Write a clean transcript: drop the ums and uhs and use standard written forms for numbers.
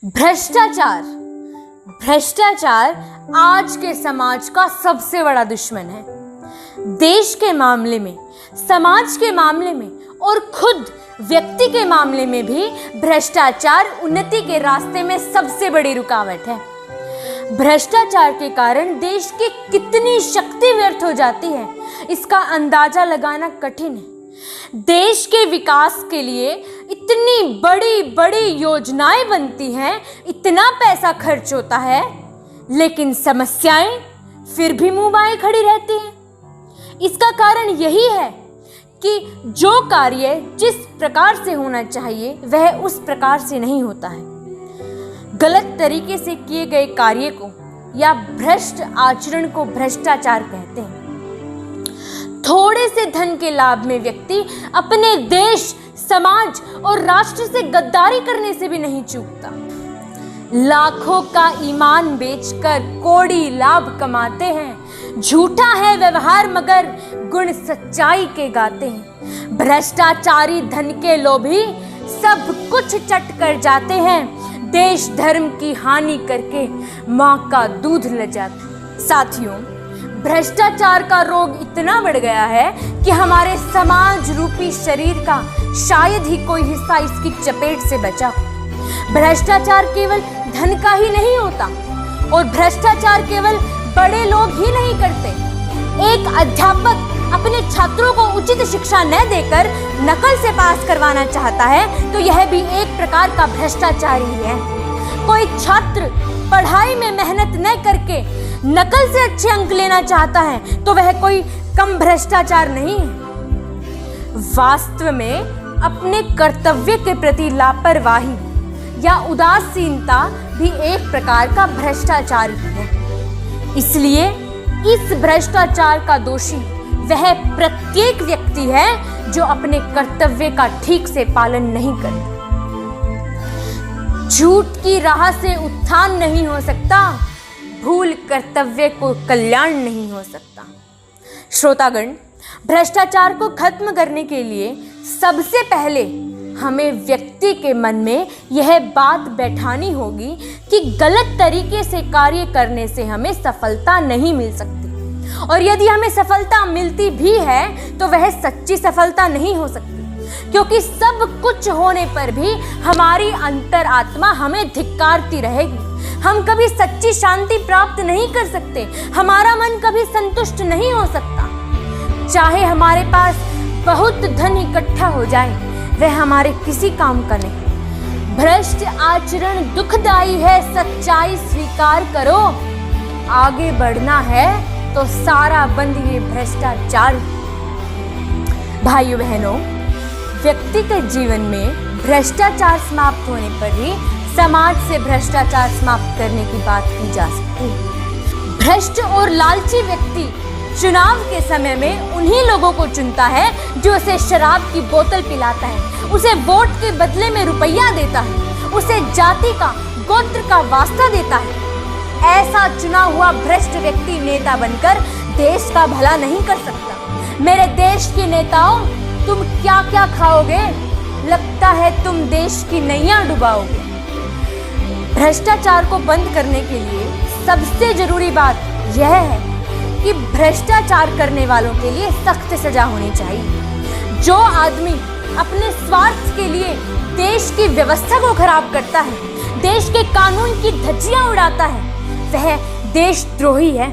भ्रष्टाचार भ्रष्टाचार आज के समाज का सबसे बड़ा दुश्मन है। देश के मामले में, समाज के मामले में और खुद व्यक्ति के मामले में भी भ्रष्टाचार उन्नति के रास्ते में सबसे बड़ी रुकावट है। भ्रष्टाचार के कारण देश की कितनी शक्ति व्यर्थ हो जाती है, इसका अंदाजा लगाना कठिन है। देश के विकास के लिए इतनी बड़ी बड़ी योजनाएं बनती हैं, इतना पैसा खर्च होता है, लेकिन समस्याएं फिर भी मुंह बाए खड़ी रहती हैं। इसका कारण यही है कि जो कार्य जिस प्रकार से होना चाहिए वह उस प्रकार से नहीं होता है। गलत तरीके से किए गए कार्य को या भ्रष्ट आचरण को भ्रष्टाचार कहते हैं। थोड़े से धन के लाभ में व्यक्ति अपने देश, समाज और राष्ट्र से गद्दारी करने से भी नहीं चूकता। लाखों का ईमान बेचकर कौड़ी लाभ कमाते हैं। झूठा है व्यवहार मगर गुण सच्चाई के गाते हैं। भ्रष्टाचारी धन के लोभी सब कुछ चट कर जाते हैं। देश धर्म की हानि करके मां का दूध ले जाते। साथियों, भ्रष्टाचार का रोग इतना बढ़ गया है कि हमारे समाज रूपी शरीर का शायद ही कोई हिस्सा इसकी चपेट से बचा हो। भ्रष्टाचार केवल धन का ही नहीं होता और भ्रष्टाचार केवल बड़े लोग ही नहीं करते। एक अध्यापक अपने छात्रों को उचित शिक्षा न देकर नकल से पास करवाना चाहता है तो यह भी एक प्रकार का भ्रष्टाचार ही है। कोई छात्र पढ़ाई में मेहनत न करके नकल से अच्छे अंक लेना चाहता है तो वह कोई कम भ्रष्टाचार नहीं है। वास्तव में अपने कर्तव्य के प्रति लापरवाही या उदासीनता भी एक प्रकार का भ्रष्टाचार ही है। इसलिए इस भ्रष्टाचार का दोषी वह प्रत्येक व्यक्ति है जो अपने कर्तव्य का ठीक से पालन नहीं करता। झूठ की राह से उत्थान नहीं हो सकता, भूल कर्तव्य को कल्याण नहीं हो सकता। श्रोतागण, भ्रष्टाचार को खत्म करने के लिए सबसे पहले हमें व्यक्ति के मन में यह बात बैठानी होगी कि गलत तरीके से कार्य करने से हमें सफलता नहीं मिल सकती, और यदि हमें सफलता मिलती भी है तो वह सच्ची सफलता नहीं हो सकती, क्योंकि सब कुछ होने पर भी हमारी अंतरात्मा हमें धिक्कारती रहेगी। हम कभी सच्ची शांति प्राप्त नहीं कर सकते, हमारा मन कभी संतुष्ट नहीं हो सकता। चाहे हमारे पास बहुत धन इकट्ठा हो जाए, वह हमारे किसी काम का नहीं। भ्रष्ट आचरण दुखदाई है, सच्चाई स्वीकार करो। आगे बढ़ना है तो सारा बंद ये भ्रष्टाचार। भाइयों बहनों, व्यक्ति के जीवन में भ्रष्टाचार समाप्त होने पर ही समाज से भ्रष्टाचार समाप्त करने की बात की जा सकती है। भ्रष्ट और लालची व्यक्ति चुनाव के समय में उन्हीं लोगों को चुनता है जो उसे शराब की बोतल पिलाता है, उसे वोट के बदले में रुपया देता है, उसे जाति का, गोत्र का वास्ता देता है। ऐसा चुना हुआ भ्रष्ट व्यक्ति नेता बनकर देश का भला नहीं कर सकता। मेरे देश के नेताओं, तुम क्या क्या खाओगे? लगता है तुम देश की नैया डुबाओगे। भ्रष्टाचार को बंद करने के लिए सबसे जरूरी बात यह है कि भ्रष्टाचार करने वालों के लिए सख्त सजा होनी चाहिए। जो आदमी अपने स्वार्थ के लिए देश की व्यवस्था को खराब करता है, देश के कानून की धज्जियां उड़ाता है, वह देशद्रोही है।